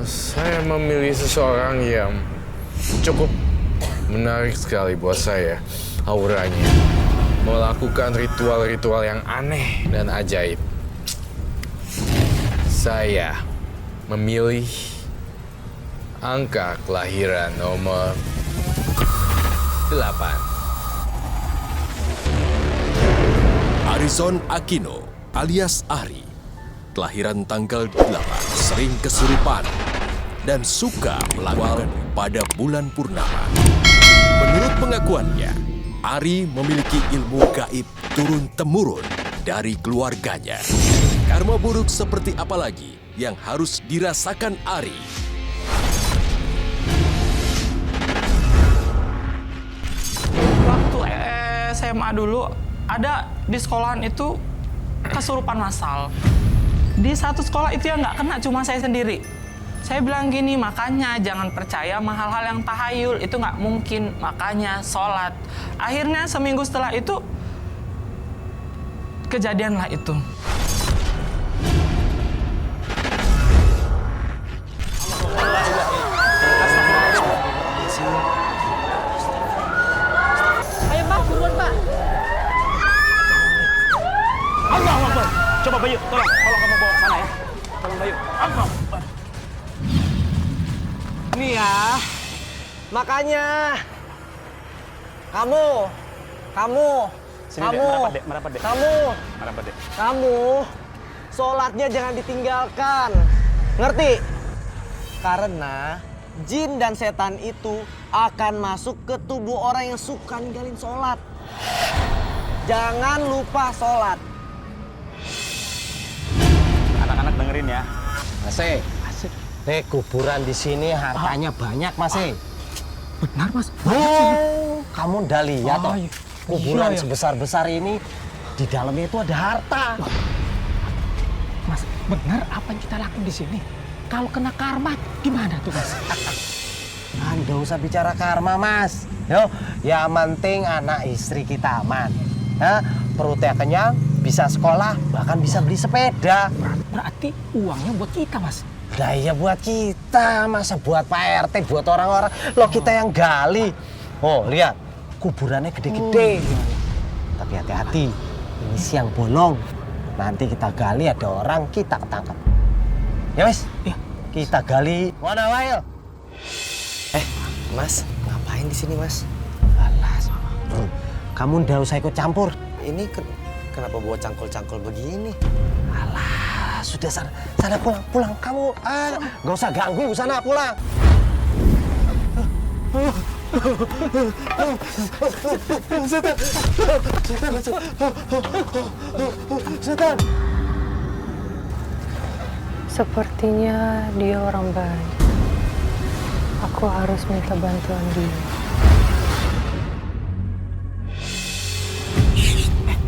Saya memilih seseorang yang cukup menarik sekali buat saya. Auranya melakukan ritual-ritual yang aneh dan ajaib. Saya memilih angka kelahiran nomor 8. Arizon Aquino alias Ari, kelahiran tanggal 8, sering kesurupan dan suka melakukan pada bulan purnama. Menurut pengakuannya, Ari memiliki ilmu gaib turun-temurun dari keluarganya. Karma buruk seperti apa lagi yang harus dirasakan Ari? Waktu SMA dulu, ada di sekolahan itu kesurupan massal. Di satu sekolah itu yang nggak kena cuma saya sendiri. Saya bilang gini, makanya jangan percaya sama hal-hal yang tahayul, itu nggak mungkin, makanya sholat. Akhirnya seminggu setelah itu, kejadianlah itu. Ayo Pak, buruan Pak. Allahu Akbar. Coba Bayu, tolong kamu bawa ke sana ya. Tolong Bayu. Allahu Akbar. Nih ya, makanya kamu, Sini, Dek. Merapat, Dek. Merapat, Dek. kamu, sholatnya jangan ditinggalkan, ngerti? Karena jin dan setan itu akan masuk ke tubuh orang yang suka ninggalin sholat. Jangan lupa sholat. Anak-anak dengerin ya. Mas kuburan di sini hartanya banyak, Mas. Benar Mas. Oh, kamu udah lihat toh? iya. Kuburan Iya, iya. sebesar-besar ini di dalamnya itu ada harta. Mas, benar apa yang kita lakukan di sini? Kalau kena karma, gimana tuh Mas? Nggak usah bicara karma, Mas. Yo, yang penting anak istri kita aman. Perutnya kenyang, bisa sekolah, bahkan bisa beli sepeda. Berarti uangnya buat kita Mas. Lah iya buat kita, masa buat Pak RT, buat orang-orang. Loh kita yang gali. Oh, lihat. Kuburannya gede-gede. Tapi hati-hati, ini siang bolong. Nanti kita gali ada orang, kita ketangkep. Ya wes, kita gali. Mana Wail? Mas, ngapain di sini, Mas? Alas, kamu ndak usah ikut campur. Ini kenapa bawa cangkul-cangkul begini? Alah, sudah sana pulang. Kamu nggak usah ganggu, sana pulang. Setan. Sepertinya dia orang baik. Aku harus minta bantuan dia.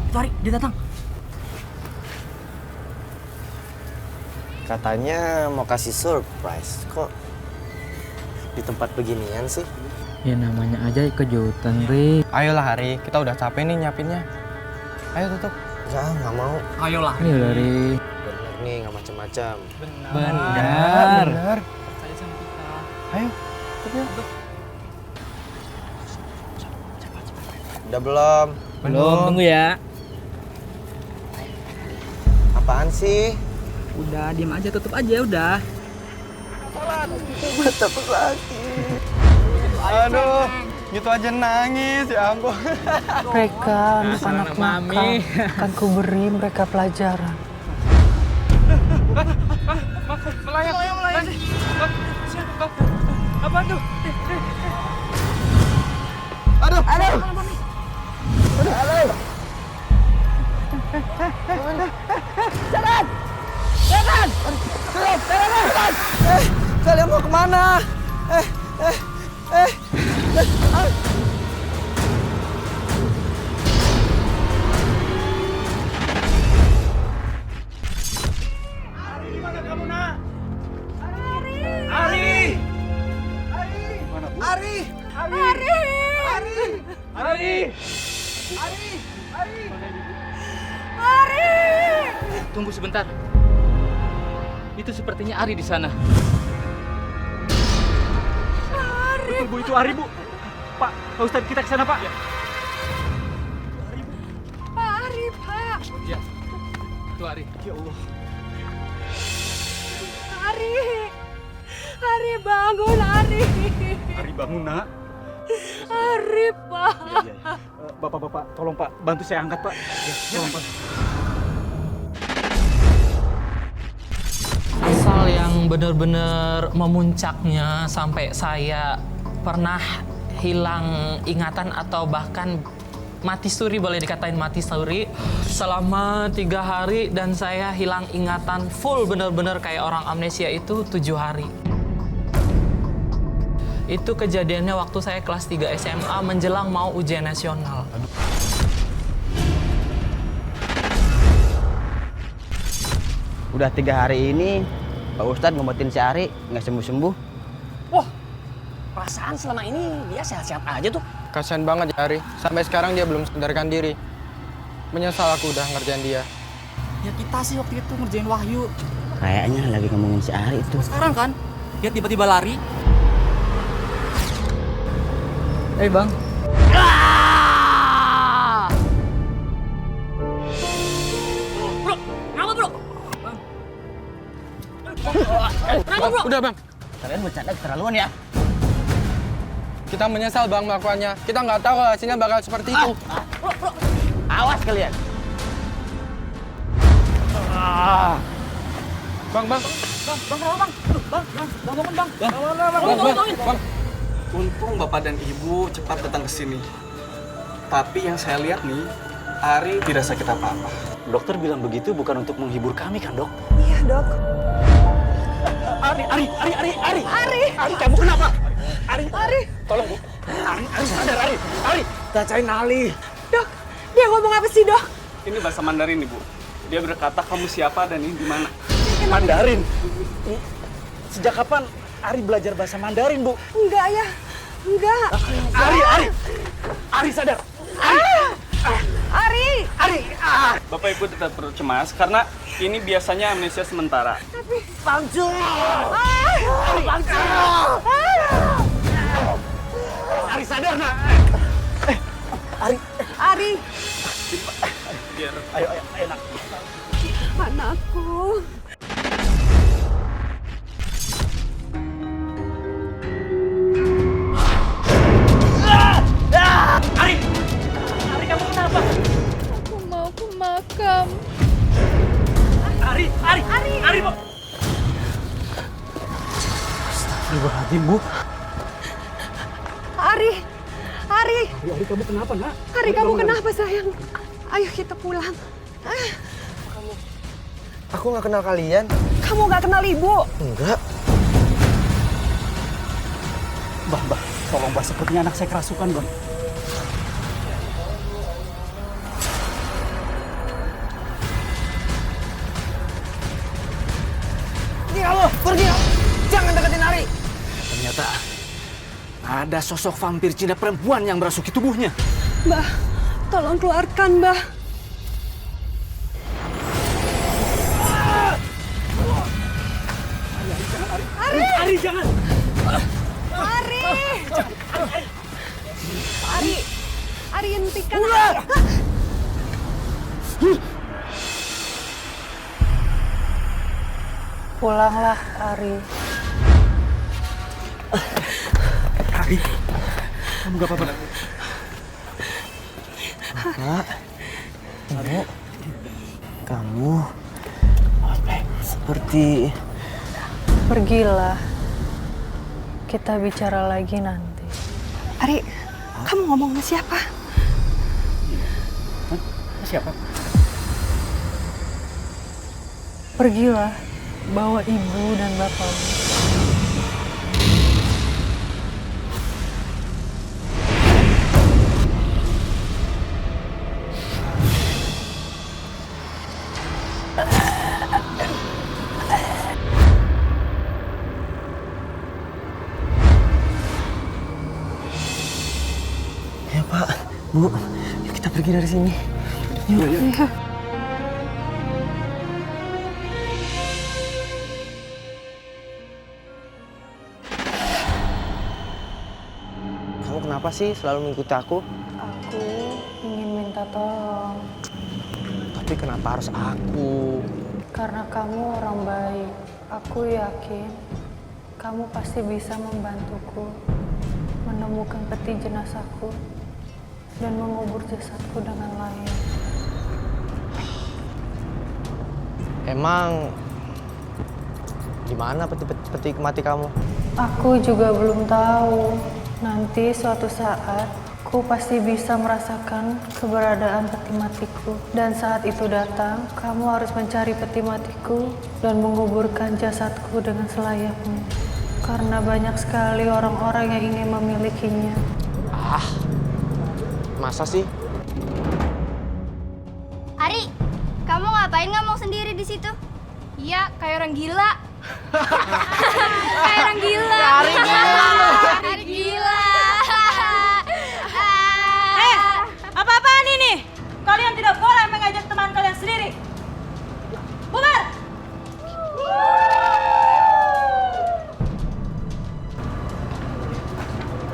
Sorry, dia datang. Katanya mau kasih surprise. Kok di tempat beginian sih? Ya namanya aja kejutan, Ri. Ayolah Hari, kita udah capek nih nyiapinnya. Ayo tutup. Nggak mau. Ayolah. Ayo Ri. Bener nih, nggak macem-macem. Benar. Percaya sama kita. Ayo, tutup ya. Udah belum? Belum, tunggu ya. Apaan sih? Udah, diam aja, tutup aja udah. Takut sakit. Aduh, gitu aja nangis, ya ampun. Mereka anak-anak Mami. nakal. Akan kuberi mereka pelajaran. Melayang. Siapa? Apa tuh? Aduh. Kalian mau kemana? Tunggu sebentar. Itu sepertinya Ari di sana. Betul Bu, itu Ari Bu. Pak Ustadz, kita ke sana Pak. Pak Ari, Pak. Ya, itu Ari. Ya Allah. Ari. Ari bangun, Ari. Ari bangun nak. Ari, Pak. Iya. Bapak-bapak, tolong Pak, bantu saya angkat Pak. Ya, tolong Pak. Asal yang benar-benar memuncaknya sampai saya pernah hilang ingatan atau bahkan mati suri, boleh dikatain mati suri selama 3 hari, dan saya hilang ingatan full benar-benar kayak orang amnesia itu 7 hari. Itu kejadiannya waktu saya kelas 3 SMA menjelang mau ujian nasional. Udah 3 hari ini Pak Ustadz ngobatin si Ari nggak sembuh-sembuh. Wah, perasaan selama ini dia sehat-sehat aja tuh. Kasian banget ya Ari. Sampai sekarang dia belum sadarkan diri. Menyesal aku udah ngerjain dia. Ya kita sih waktu itu ngerjain Wahyu. Kayaknya lagi ngomongin si Ari itu. Sekarang kan, dia tiba-tiba lari. Bang. Bro, kenapa bro? Kenapa bro? Udah Bang, Kalian bercanda keterlaluan ya. kita menyesal Bang melakukannya. Kita nggak tahu kalau hasilnya bakal seperti itu. Awas kalian. Bang. Untung Bapak dan Ibu cepat datang ke sini. Tapi yang saya lihat nih, Ari tidak sakit apa-apa. Dokter bilang begitu bukan untuk menghibur kami kan, Dok? Iya, Dok. Ari, kamu kenapa? Ari. Tolong Bu. Ari sadar, Ari. Kita cari Ali. Dok, dia ngomong apa sih, Dok? Ini bahasa Mandarin nih, Bu. Dia berkata kamu siapa dan ini di mana. Mandarin. Sejak kapan Ari belajar bahasa Mandarin, Bu? Enggak ya. Enggak. Ari sadar. Ari. Bapak Ibu tetap perlu cemas karena ini biasanya amnesia sementara. Ari sadar, Nak. Ari. Biar Ayo, Nak. Anakku. Ari, kamu kenapa? Aku mau ke makam. Ari, Bu. Astagfirullahaladzim, Bu. Ari. Ari, kamu kenapa, Nak? Ari, kamu kenapa, sayang? Ayo kita pulang. Aku nggak kenal kalian. Kamu nggak kenal ibu? Enggak. Mbah, tolong Mbah, sepertinya anak saya kerasukan, Bang. Pergi. Jangan deketin Ari. Ternyata ada sosok vampir Cina perempuan yang merasuki tubuhnya. Mbah, tolong keluarkan, Mbah. Ari, jangan! Ari, hentikan. Ari. Pulanglah, Ari. Ari, kamu gak apa-apa? Kak, Ibu, kamu seperti... Pergilah. Kita bicara lagi nanti. Ari, kamu ngomong sama siapa? Siapa? Pergilah, bawa ibu dan bapakmu. Ya Pak, Bu, yuk kita pergi dari sini. Yuk. Iya. kenapa sih selalu mengikuti aku? Aku ingin minta tolong. Tapi kenapa harus aku? Karena kamu orang baik. Aku yakin kamu pasti bisa membantuku menemukan peti jenazahku dan mengubur jasadku dengan layak. Emang gimana peti mati kamu? Aku juga belum tahu. Nanti suatu saat aku pasti bisa merasakan keberadaan peti matiku. Dan saat itu datang, kamu harus mencari peti matiku dan menguburkan jasadku dengan selayaknya. Karena banyak sekali orang-orang yang ingin memilikinya. Ah, masa sih? Ari, kamu ngapain ngomong sendiri di situ? Iya, kayak orang gila. Kayak orang gila. Ari gila. Ari gila. Apa-apaan ini? Kalian tidak boleh mengajak teman kalian sendiri. Bubar!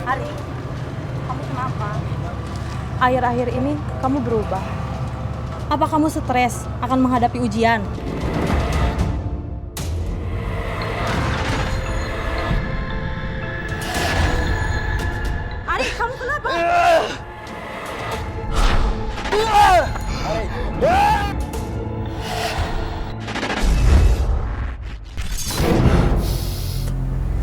Ari, kamu kenapa? Akhir-akhir ini kamu berubah. Apa kamu stres akan menghadapi ujian? Ari, kamu kenapa?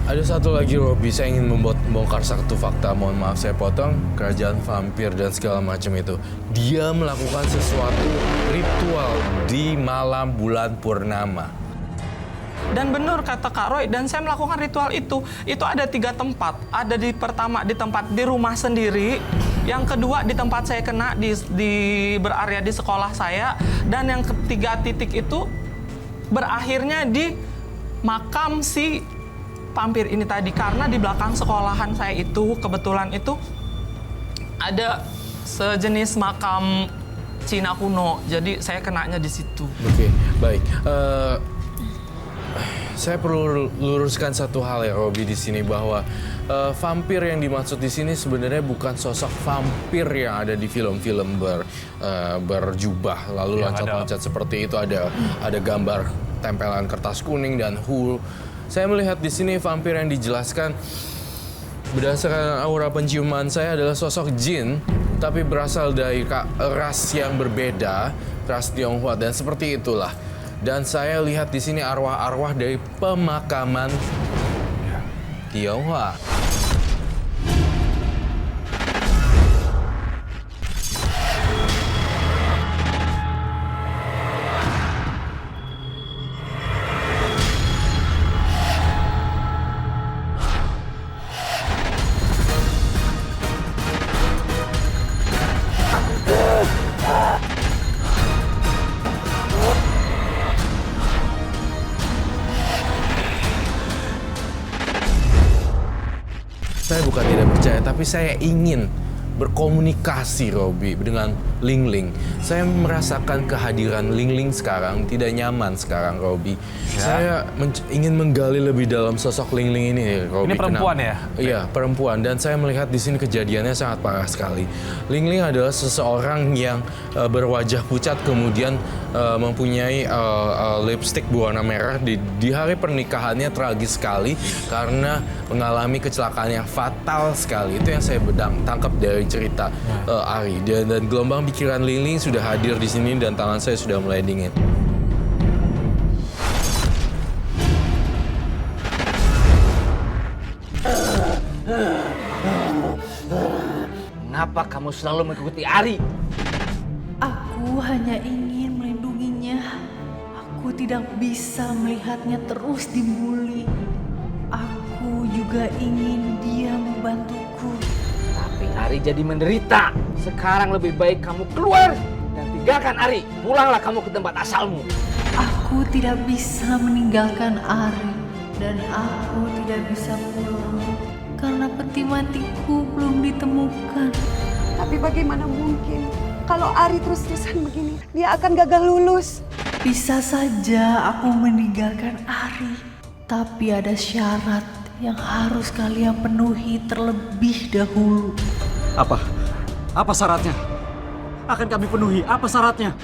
Ada satu lagi, Robi. Saya ingin membongkar satu fakta. Mohon maaf saya potong. Kerajaan vampir dan segala macam itu. Dia melakukan sesuatu ritual di malam bulan purnama. Dan benar kata Kak Roy, dan saya melakukan ritual itu ada 3 tempat. Ada pertama di tempat di rumah sendiri, yang kedua di tempat saya kena berarea di sekolah saya, dan yang ketiga titik itu berakhirnya di makam si vampir ini tadi. Karena di belakang sekolahan saya itu kebetulan itu ada sejenis makam Cina kuno, jadi saya kenanya di situ. Oke, baik. Saya perlu luruskan satu hal ya, Robi, di sini bahwa vampir yang dimaksud di sini sebenarnya bukan sosok vampir yang ada di film-film berjubah lalu loncat-loncat seperti itu, ada gambar tempelan kertas kuning dan hul. Saya melihat di sini vampir yang dijelaskan berdasarkan aura penciuman saya adalah sosok jin, tapi berasal dari ras yang berbeda, ras Tionghoa, dan seperti itulah. Dan saya lihat di sini arwah-arwah dari pemakaman Tionghoa. Saya bukan tidak percaya, tapi saya ingin berkomunikasi, Robi, dengan Ling Ling. Saya merasakan kehadiran Ling Ling sekarang, tidak nyaman sekarang, Robi. Ya. Saya ingin menggali lebih dalam sosok Ling Ling ini, Robi. Ini perempuan ya? Iya, perempuan. Dan saya melihat di sini kejadiannya sangat parah sekali. Ling Ling adalah seseorang yang berwajah pucat, kemudian mempunyai lipstick berwarna merah. Di hari pernikahannya tragis sekali karena mengalami kecelakaan yang fatal sekali. Itu yang saya tangkap dari cerita Ari. Dan gelombang pikiran Ling Ling sudah hadir di sini dan tangan saya sudah mulai dingin. Kenapa kamu selalu mengikuti Ari? Aku hanya ingin melindunginya. Aku tidak bisa melihatnya terus dibully. Aku juga ingin dia membantuku. Tapi Ari jadi menderita. Sekarang lebih baik kamu keluar dan tinggalkan Ari. Pulanglah kamu ke tempat asalmu. Aku tidak bisa meninggalkan Ari. Dan aku tidak bisa pulang. Karena peti matiku belum ditemukan. Tapi bagaimana mungkin kalau Ari terus-terusan begini, dia akan gagal lulus. Bisa saja aku meninggalkan Ari. Tapi ada syarat yang harus kalian penuhi terlebih dahulu. Apa syaratnya? Akan kami penuhi. Apa syaratnya?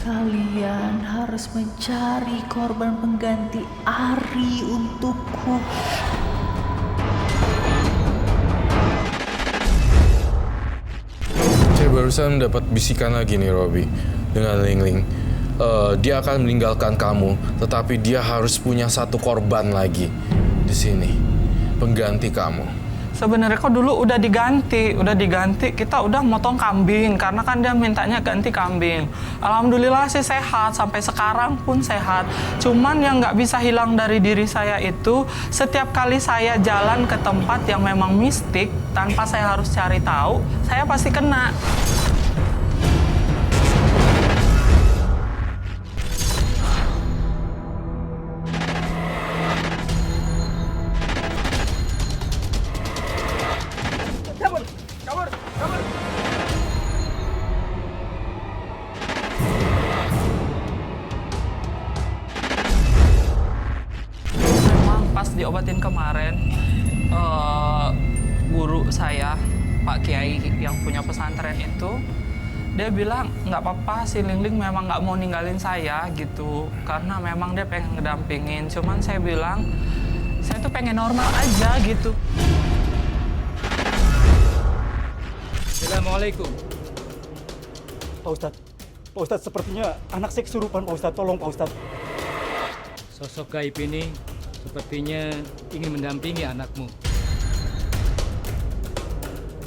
Kalian harus mencari korban pengganti Ari untukku. Saya barusan mendapat bisikan lagi nih, Robi, dengan Ling-Ling. Dia akan meninggalkan kamu, tetapi dia harus punya satu korban lagi di sini, pengganti kamu. Sebenarnya kok dulu udah diganti, kita udah motong kambing karena kan dia mintanya ganti kambing. Alhamdulillah sih sehat, sampai sekarang pun sehat. Cuman yang nggak bisa hilang dari diri saya itu setiap kali saya jalan ke tempat yang memang mistik tanpa saya harus cari tahu, saya pasti kena. Diobatin kemarin, guru saya, Pak Kiai yang punya pesantren itu, dia bilang nggak apa-apa si Ling-Ling memang nggak mau ninggalin saya gitu, karena memang dia pengen ngedampingin. Cuman saya bilang, saya tuh pengen normal aja gitu. Assalamualaikum. Pak Ustadz sepertinya anak saya kesurupan, Pak Ustadz. Tolong Pak Ustadz. Sosok gaib ini sepertinya ingin mendampingi anakmu.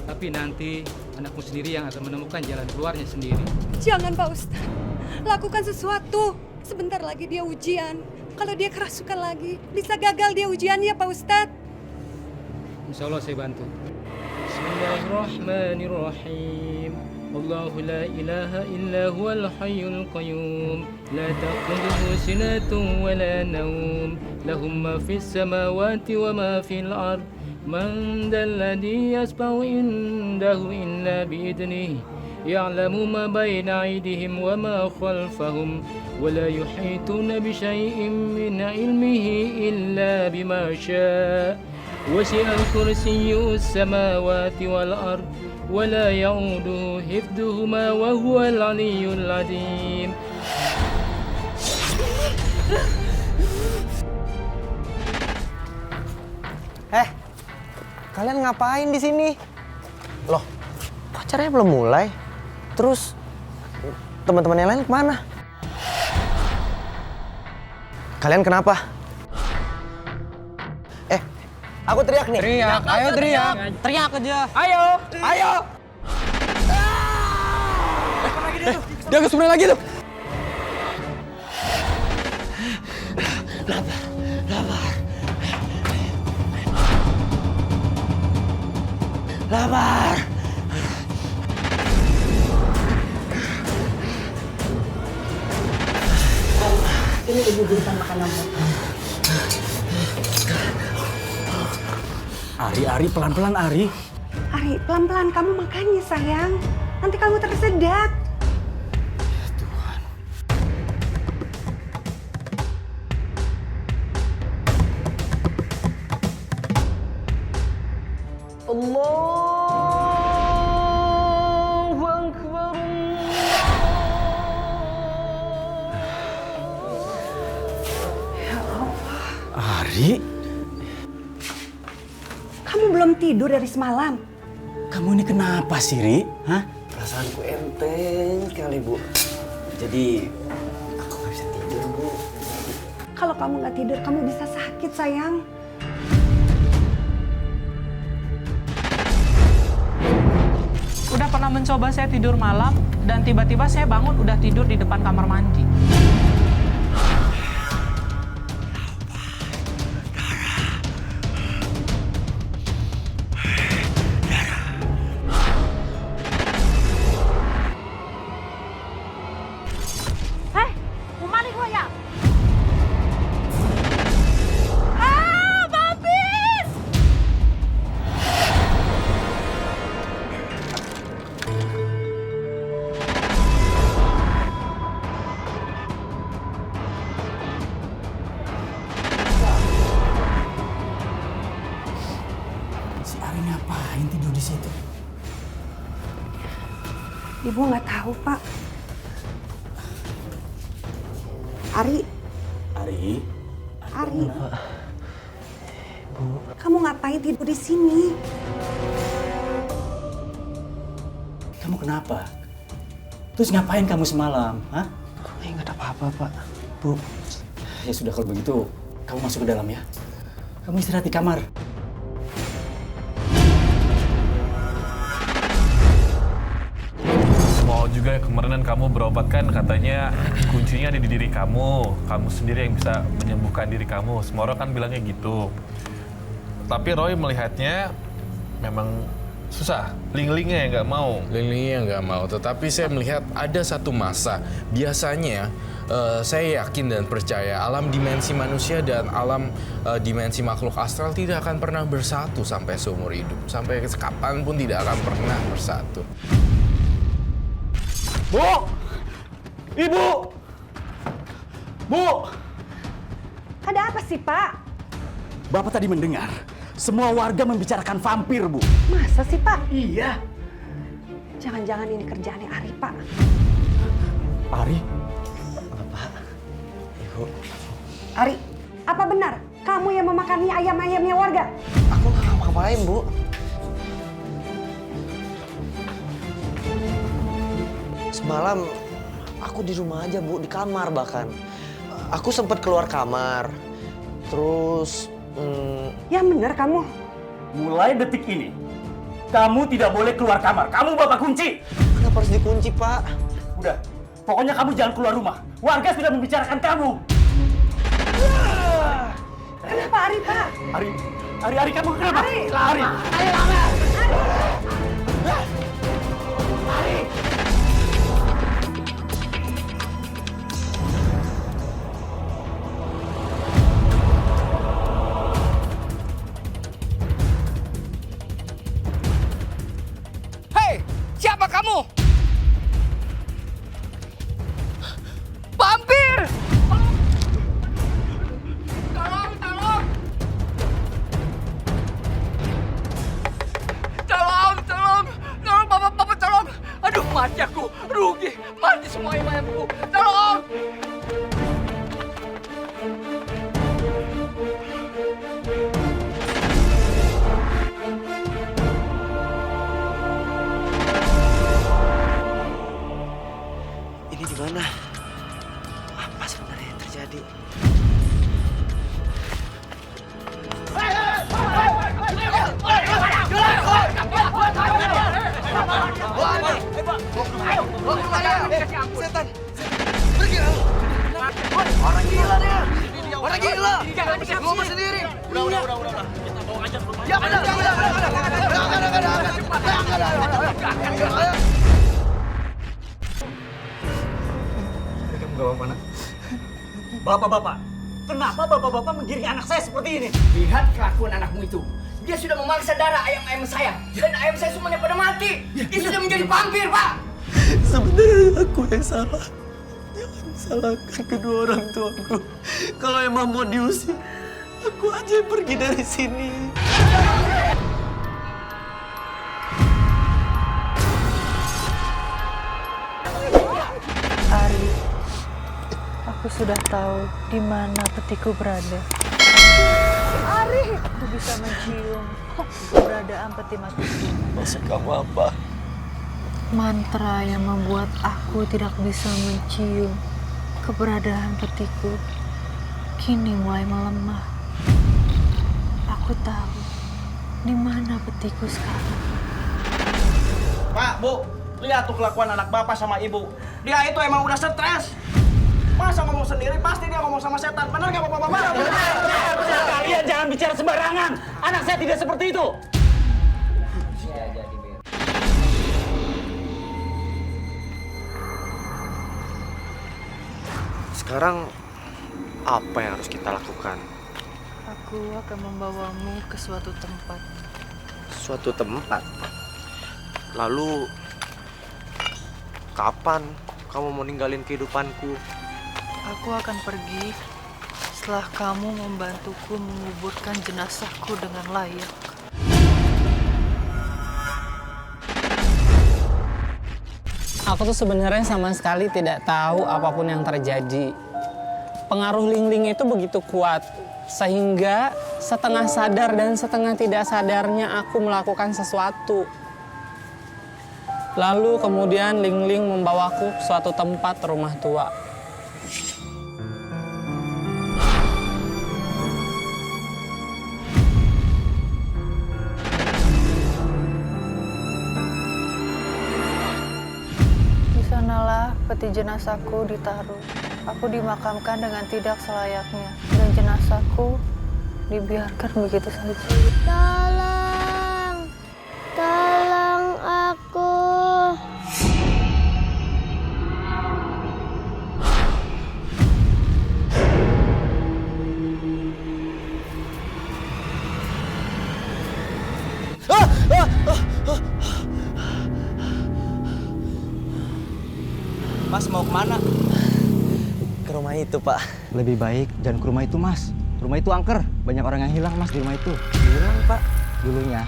Tapi nanti anakmu sendiri yang akan menemukan jalan keluarnya sendiri. Jangan Pak Ustadz, lakukan sesuatu. Sebentar lagi dia ujian. Kalau dia kerasukan lagi, bisa gagal dia ujiannya Pak Ustadz. Insya Allah saya bantu. Bismillahirrahmanirrahim. Allahu la ilaha illa huwal hayyul qayyum. La ta'khudhuhu sinatun wa la nawm. Lahu ma fis samawati wa ma fil ard. Man dhal ladzi yashfa'u indahu illa bi idnihi. Ya'lamu ma bayna aydihim wa ma khalfahum. Wa la yuhituna bi syai'in min ilmihi illa bima syaa'. وسع الكرسي السماوات والأرض ولا يعوده حفظهما وهو العلي العظيم. Kalian ngapain di sini? Loh, acaranya belum mulai. Terus teman-teman yang lain kemana? Kalian kenapa? Aku teriak nih. Teriak, ayo teriak. Teriak aja. Ayo. Dia kesurupan lagi tuh. Lapar. Ini ibu berikan makananmu. Ari, pelan-pelan Ari. Ari, pelan-pelan kamu makannya sayang. Nanti kamu tersedak. Tuhan. Allahu Akbar. Ya Allah. Ari? Kamu belum tidur dari semalam? Kamu ini kenapa sih, Ri? Hah? Perasaanku enteng sekali, Bu. Jadi, aku nggak bisa tidur, Bu. Kalau kamu nggak tidur, kamu bisa sakit, sayang. Udah pernah mencoba saya tidur malam, dan tiba-tiba saya bangun udah tidur di depan kamar mandi. Ibu nggak tahu, Pak. Ari. Ari. Ari. Kamu ngapain tidur di sini? Kamu kenapa? Terus ngapain kamu semalam? Hah? Aku ingat apa-apa, Pak. Bu. Ya sudah kalau begitu, kamu masuk ke dalam ya. Kamu istirahat di kamar. Mau juga kemarin kamu berobat kan, katanya kuncinya ada di diri kamu. Kamu sendiri yang bisa menyembuhkan diri kamu. Semua orang kan bilangnya gitu. Tapi Roy melihatnya memang susah. Ling-lingnya yang nggak mau. Ling-lingnya nggak mau. Tetapi saya melihat ada satu masa. Biasanya saya yakin dan percaya alam dimensi manusia dan alam dimensi makhluk astral tidak akan pernah bersatu sampai seumur hidup. Sampai kapanpun tidak akan pernah bersatu. Bu! Ibu! Bu! Ada apa sih, Pak? Bapak tadi mendengar semua warga membicarakan vampir, Bu. Masa sih, Pak? Iya. Jangan-jangan ini kerjaannya Ari, Pak. Ari? Bapak, Ibu. Ari, apa benar kamu yang memakannya ayam-ayamnya warga? Aku nggak ngapa-ngapain, Bu. Semalam aku di rumah aja, Bu, di kamar bahkan. Aku sempat keluar kamar. Terus Yang benar kamu. Mulai detik ini, kamu tidak boleh keluar kamar. Kamu bapak kunci. Kenapa harus dikunci, Pak? Udah, pokoknya kamu jangan keluar rumah. Warga sudah membicarakan kamu. Kenapa Ari, Pak? Ari, kamu kenapa? Ari. Hei, siapa kamu? Vampir! Tolong! Tolong, Bapak, tolong! Aduh, mati aku, rugi, mati semua imanku. Tolong! Ini di mana? Apa sebenarnya yang terjadi? Setan! Pergi! Orang gila dia! Orang gila! Gua sendiri! Udah. Kita bawa aja ke rumah. Ya, benar. Kamu gak apa-apa, nak? Bapak-bapak, kenapa bapak-bapak menggiring anak saya seperti ini? Lihat kelakuan anakmu itu. Dia sudah memaksa darah ayam-ayam saya. Dan ayam saya semuanya pada mati. Dia sudah menjadi vampir, Pak. Sebenarnya aku yang salah. Jangan salahkan kedua orang tuaku. Kalau emang mau diusir, aku aja yang pergi dari sini. Ari, aku sudah tahu di mana petiku berada. Ari! Aku bisa mencium keberadaan peti matiku. Maksud kamu apa? Mantra yang membuat aku tidak bisa mencium keberadaan petiku kini mulai melemah. Aku tahu di mana petiku sekarang. Pak, Bu, lihat tuh kelakuan anak bapak sama ibu. Dia itu emang udah stres. Masa ngomong sendiri, pasti dia ngomong sama setan. Benar nggak Bapak-Bapak? Benar. Kalian jangan bicara sembarangan. Anak saya tidak seperti itu. Sekarang apa yang harus kita lakukan? Aku akan membawamu ke suatu tempat. Suatu tempat? Lalu kapan kamu mau ninggalin kehidupanku? Aku akan pergi setelah kamu membantuku menguburkan jenazahku dengan layak. Aku tuh sebenarnya sama sekali tidak tahu apapun yang terjadi. Pengaruh Ling-Ling itu begitu kuat, sehingga setengah sadar dan setengah tidak sadarnya aku melakukan sesuatu. Lalu kemudian Ling-Ling membawaku ke suatu tempat rumah tua. Di sanalah peti jenazahku ditaruh. Aku dimakamkan dengan tidak selayaknya, dan jenazahku dibiarkan begitu saja. Tolong! Tolong aku! Mas mau kemana? Ke rumah itu, Pak. Lebih baik jangan ke rumah itu, Mas. Rumah itu angker. Banyak orang yang hilang, Mas, di rumah itu. Hilang, Pak? Dulunya,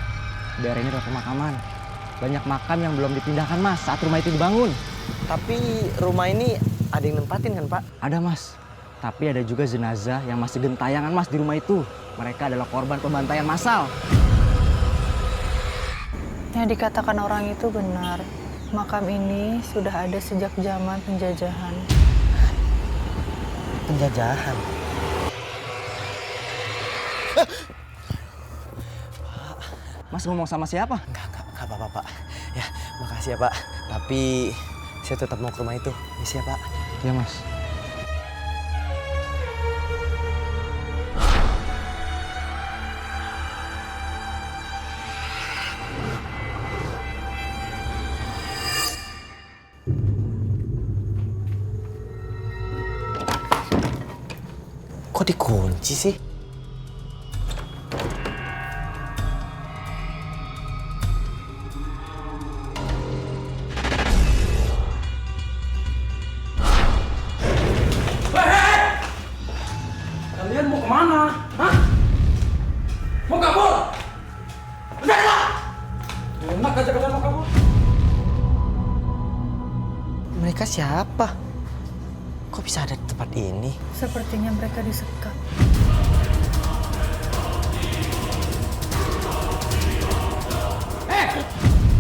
daerah ini adalah pemakaman. Banyak makam yang belum dipindahkan, Mas, saat rumah itu dibangun. Tapi rumah ini ada yang nempatin kan, Pak? Ada, Mas. Tapi ada juga jenazah yang masih gentayangan, Mas, di rumah itu. Mereka adalah korban pembantaian massal. Yang dikatakan orang itu benar. Makam ini sudah ada sejak zaman penjajahan. Penjajahan? Mas ngomong sama siapa? Enggak apa-apa, Pak. Ya, makasih ya, Pak. Tapi saya tetap mau ke rumah itu. Iya, Pak. Iya, Mas. Kok dikunci sih? Kalian mau kemana? Hah? Mau kabur? Udah! Enak aja kalian mau kabur. Mereka siapa? Kok bisa ada di tempat ini? Sepertinya mereka disekap.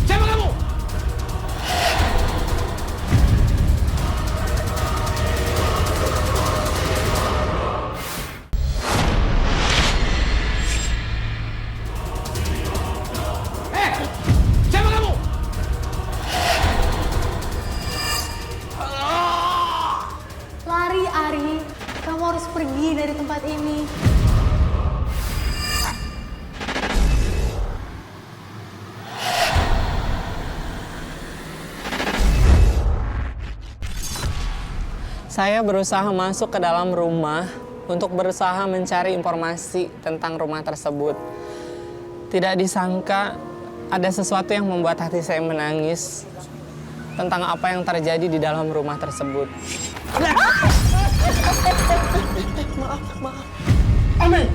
Siapa kamu? Siapa kamu? Lari, Ari. Kamu harus pergi dari tempat ini. Saya berusaha masuk ke dalam rumah untuk berusaha mencari informasi tentang rumah tersebut. Tidak disangka ada sesuatu yang membuat hati saya menangis tentang apa yang terjadi di dalam rumah tersebut. Maaf. Amel,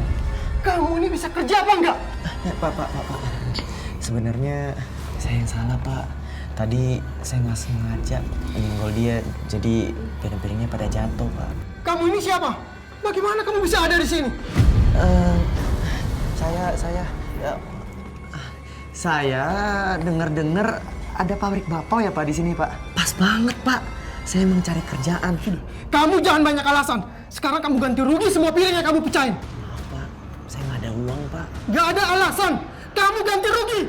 kamu ini bisa kerja apa enggak? Pak. Sebenarnya saya yang salah, Pak. Tadi saya nggak sengaja menyenggol dia, jadi piring-piringnya pada jatuh, Pak. Kamu ini siapa? Bagaimana kamu bisa ada di sini? Saya dengar-dengar ada pabrik bakpao ya, Pak, di sini, Pak. Pas banget, Pak. Saya mencari kerjaan. Kamu jangan banyak alasan. Sekarang kamu ganti rugi semua piring yang kamu pecahin. Pak, saya nggak ada uang, Pak. Nggak ada alasan. Kamu ganti rugi.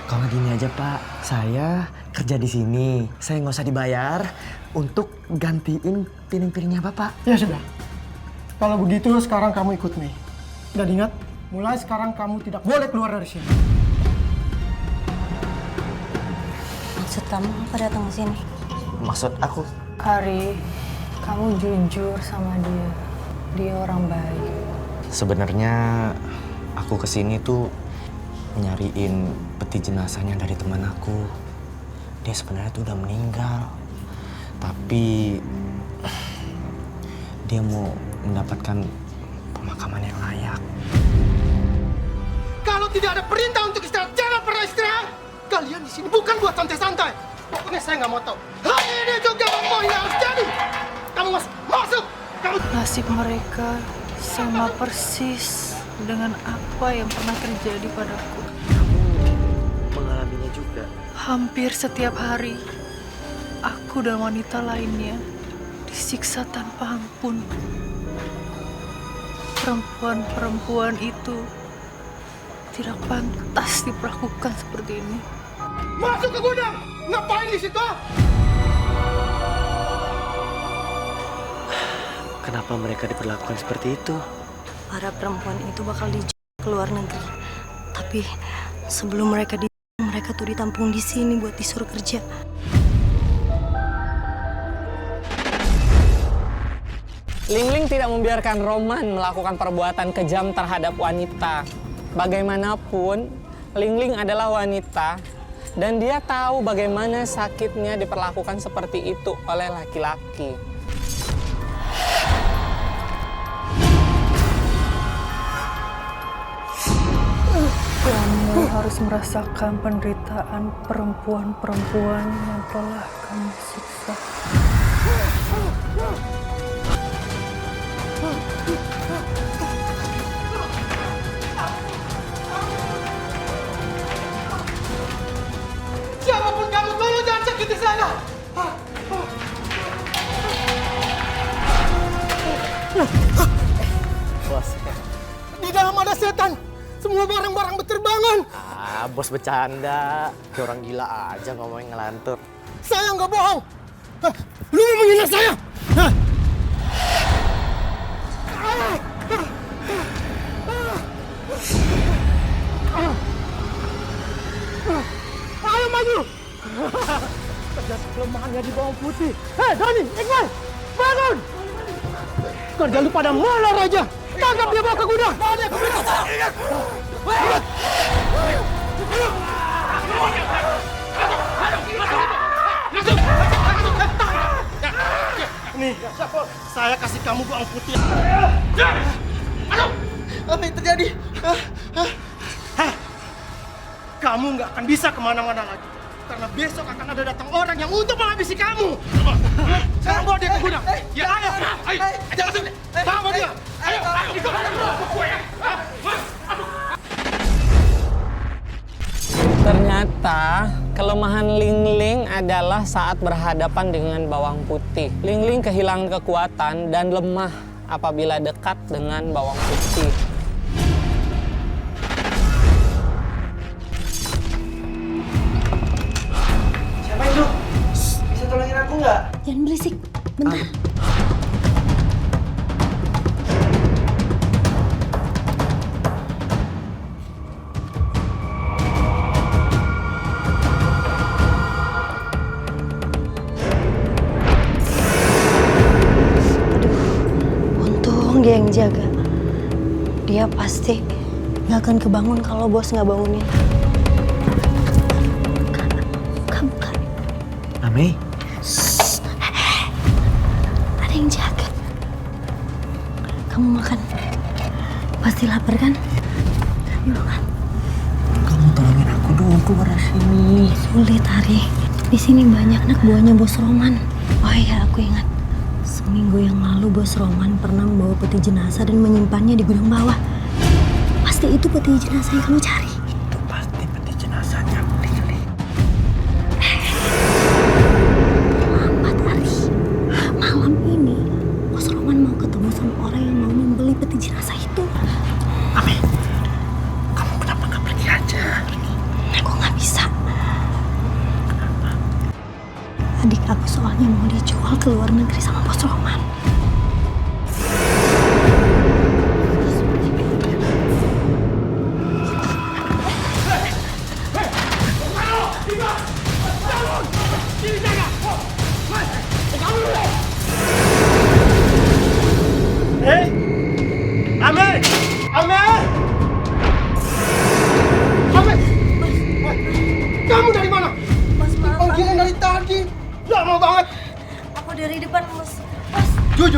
Kalau gini aja, Pak, saya kerja di sini. Saya nggak usah dibayar untuk gantiin piring-piringnya Bapak. Ya sudah. Kalau begitu sekarang kamu ikut Mei. Dan ingat, mulai sekarang kamu tidak boleh keluar dari sini. Maksud kamu apa datang ke sini? Maksud aku? Ari, kamu jujur sama dia. Dia orang baik. Sebenarnya aku kesini tuh nyariin peti jenazahnya dari teman aku. Dia sebenarnya tuh udah meninggal. Tapi dia mau mendapatkan pemakaman yang layak. Kalau tidak ada perintah untuk istirahat, jangan pernah istirahat. Kalian di sini bukan buat santai-santai. Pokoknya saya nggak mau tahu. Hari ini juga mau yang harus jadi. Kamu masuk. Kamu... Nasib mereka sama persis dengan apa yang pernah terjadi padaku. Mengalaminya juga. Hampir setiap hari, aku dan wanita lainnya disiksa tanpa ampun. Perempuan-perempuan itu tidak pantas diperlakukan seperti ini. Masuk ke gudang. Ngapain di situ? Kenapa mereka diperlakukan seperti itu? Para perempuan itu bakal dijual ke luar negeri. Tapi sebelum mereka mereka tuh ditampung di sini buat disuruh kerja. Lingling tidak membiarkan Roman melakukan perbuatan kejam terhadap wanita. Bagaimanapun, Lingling adalah wanita dan dia tahu bagaimana sakitnya diperlakukan seperti itu oleh laki-laki. Kamu harus merasakan penderitaan perempuan-perempuan yang telah kamu siksa. Siapapun kamu, tolong jangan sakiti saya. Bos. Di dalam ada setan. Semua barang-barang berterbangan. Bos bercanda. Kayak orang gila aja ngomongin ngelantur. Saya nggak bohong. Lu mau menghina saya? Ayo maju. Terjadi kelemahannya di bawang putih. Hei, Dani, Iqbal, bangun! Kerja lu pada molor aja. Tangkap dia, bawa ke gudang. Bawa dia ke gudang. Nih, saya kasih kamu bawang putih. Aduh, apa yang terjadi? Kamu nggak akan bisa kemana-mana lagi. Karena besok akan ada datang orang yang untuk menghabisi kamu. Sekarang bawa dia ke gudang. Ya, ayo, jangan masuk. Bawa dia. Ayo, ikut. Ternyata kelemahan Lingling adalah saat berhadapan dengan bawang putih. Lingling kehilangan kekuatan dan lemah apabila dekat dengan bawang putih. Siapa itu? Bisa tolongin aku nggak? Jangan berisik, bentar. Dia yang jaga. Dia pasti nggak akan kebangun kalau bos nggak bangunin. Kamu kan? Mami. Ada yang jaga. Kamu makan. Pasti lapar kan? Yuk makan. Kamu tolongin aku dong keluar dari sini. Sulit, Ari. Di sini banyak anak buahnya Bos Roman. Oh iya, aku ingat. Seminggu yang lalu Bos Roman pernah membawa peti jenazah dan menyimpannya di gudang bawah. Pasti itu peti jenazah yang kamu cari. Itu pasti peti jenazahnya Lili. Lambat, Ari. Malam ini Bos Roman mau ketemu sama orang yang mau membeli peti jenazah itu. Ami, kamu kenapa nggak pergi aja? Aku nggak bisa. Adik aku soalnya mau dijual ke luar negeri sama Bos Roman. Hei, Amir, Amir, Amir, kamu dari mana? Mas, maaf. Panggilan dari tadi. Lama banget. Aku dari depan, Mas. Jujur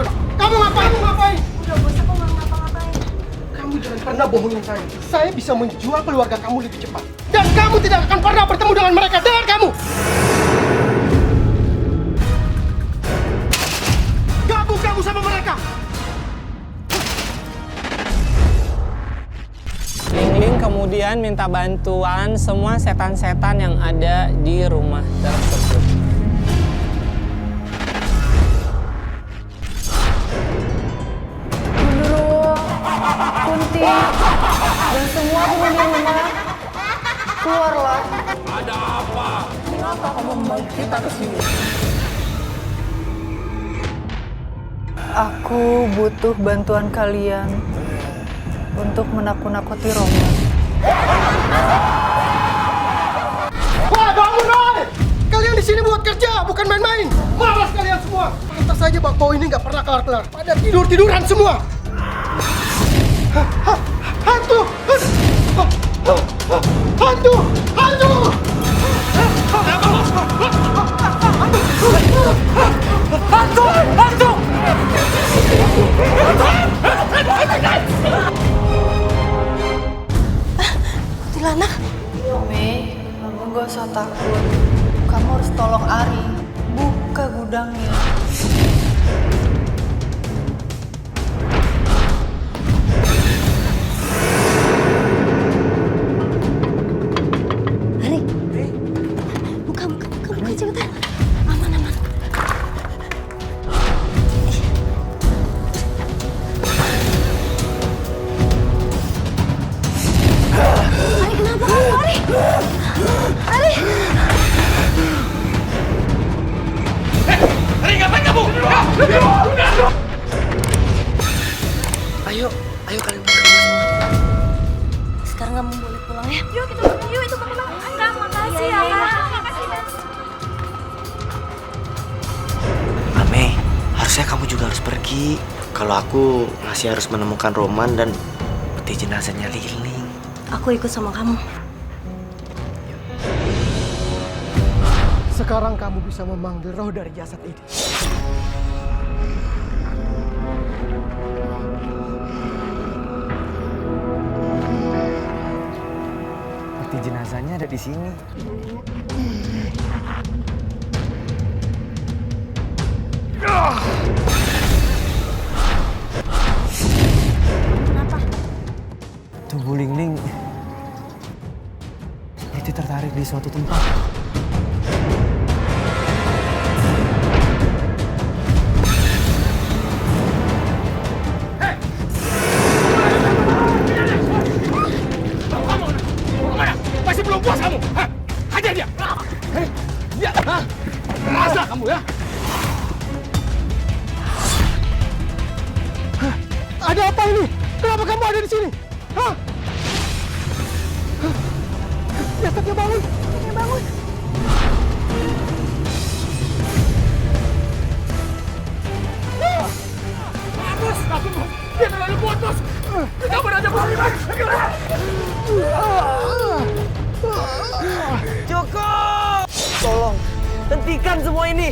pernah bohongin saya. Saya bisa menjual keluarga kamu lebih cepat. Dan kamu tidak akan pernah bertemu dengan mereka. Dengar kamu! Gabung kamu sama mereka! Ling kemudian minta bantuan semua setan-setan yang ada di rumah tersebut. Kunti dan semua penghuni rumah, keluarlah. Ada apa? Kenapa kamu membawa kita ke sini? Aku butuh bantuan kalian untuk menakut-nakuti Roman. Wah, bangun, Roy! Kalian di sini buat kerja, bukan main-main. Malas kalian semua. Pantas saja bakpao ini nggak pernah kelar-kelar. Pada tidur-tiduran semua. Hantu! Hantu! Hantu! Hantu! Hantu! Kuntilanak? Mei, kamu gak usah takut. Kamu harus tolong Ari. Buka gudangnya. Ari, buka cepetan. Aman. Ari, kenapa kamu, Ari? Ari! Ari, ngapain kamu? Ayo kalian pulang semua. Sekarang kamu boleh pulang ya. Yuk kita pergi, yuk itu Kak. Kak, makasih ya. Ame, harusnya kamu juga harus pergi. Kalau aku masih harus menemukan Roman dan peti jenazahnya Liling. Aku ikut sama kamu. Sekarang kamu bisa memanggil roh dari jasad ini. Peti jenazahnya ada di sini. Kenapa? Tubuh Ling seperti tertarik di suatu tempat. Masih belum puas kamu? Hah? Hajar dia! Ya, hah? Masa kamu ya? Hah? Ada apa ini? Kenapa kamu ada di sini? Hah? Jasadnya bangun! Jasadnya bangun! Bos! Dia terlalu kuat, Bos! Kita berada bos! Cukup! Tolong, hentikan semua ini!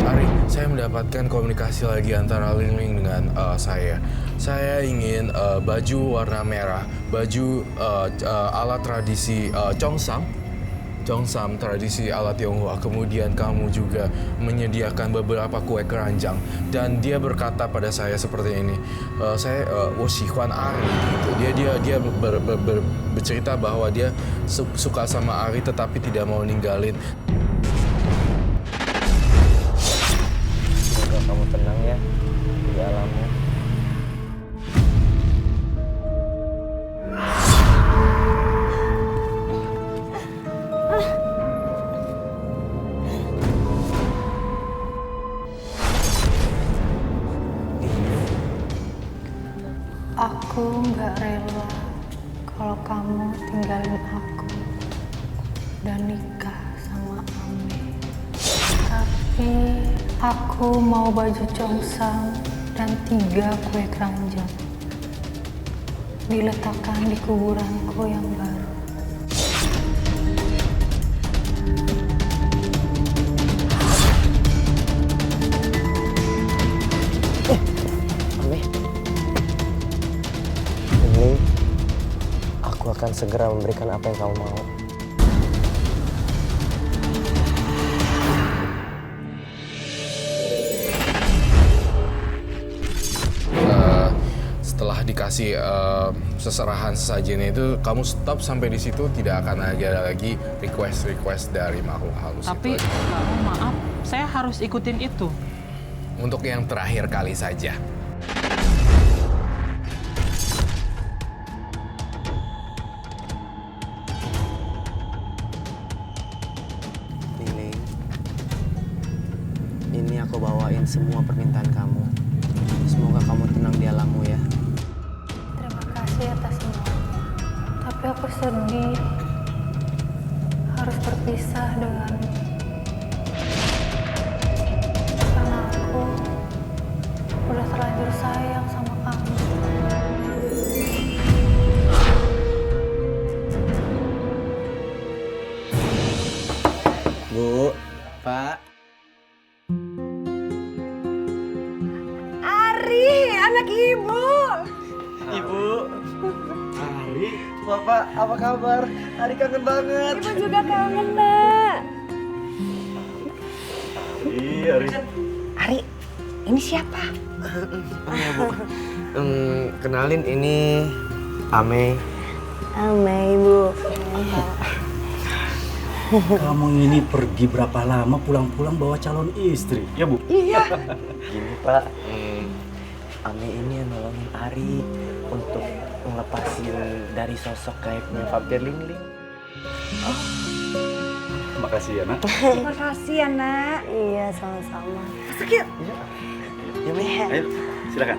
Ari, saya mendapatkan komunikasi lagi antara Ling dengan saya. Saya ingin baju warna merah, baju alat tradisi Cheongsam tradisi ala Tionghoa. Kemudian kamu juga menyediakan beberapa kue keranjang. Dan dia berkata pada saya seperti ini, saya Woshihuan Ari gitu. Dia bercerita bahwa dia suka sama Ari tetapi tidak mau ninggalin. Semoga kamu tenang ya di alammu. Aku nggak rela kalau kamu tinggalin aku dan nikah sama Ame. Tapi aku mau baju Cheongsam dan 3 kue keranjang. diletakkan di kuburanku yang baru. Ini aku akan segera memberikan apa yang kamu mau. Setelah dikasih seserahan sesajennya itu, kamu stop sampai di situ, tidak akan ada lagi request dari makhluk halus. Tapi kamu maaf, saya harus ikutin itu. Untuk yang terakhir kali saja. Liling, ini aku bawain semua permintaan kamu. Semoga kamu tenang di alammu ya. Terima kasih atas semuanya. Tapi aku sedih harus berpisah denganmu. Karena aku udah terlanjur sayang sama kamu. Bu, Pak. Ari, anak ibu. Ibu. Ari, Bapak, apa kabar? Ari kangen banget. Ibu juga kangen, Nak. Ari. Ari, ini siapa? Oh ya, Bu. Kenalin, ini Ame. Ame, Ibu. Kamu ini pergi berapa lama pulang-pulang bawa calon istri, ya Bu? Iya. Gini Pak, Ame ini yang nolongin Ari untuk ngelepasin dari sosok gaibnya vampir Lingling. Makasih ya, Nak. Terima kasih ya, Nak. Iya, sama-sama. Masuk yuk. Ya, Mi. Ayo, silakan.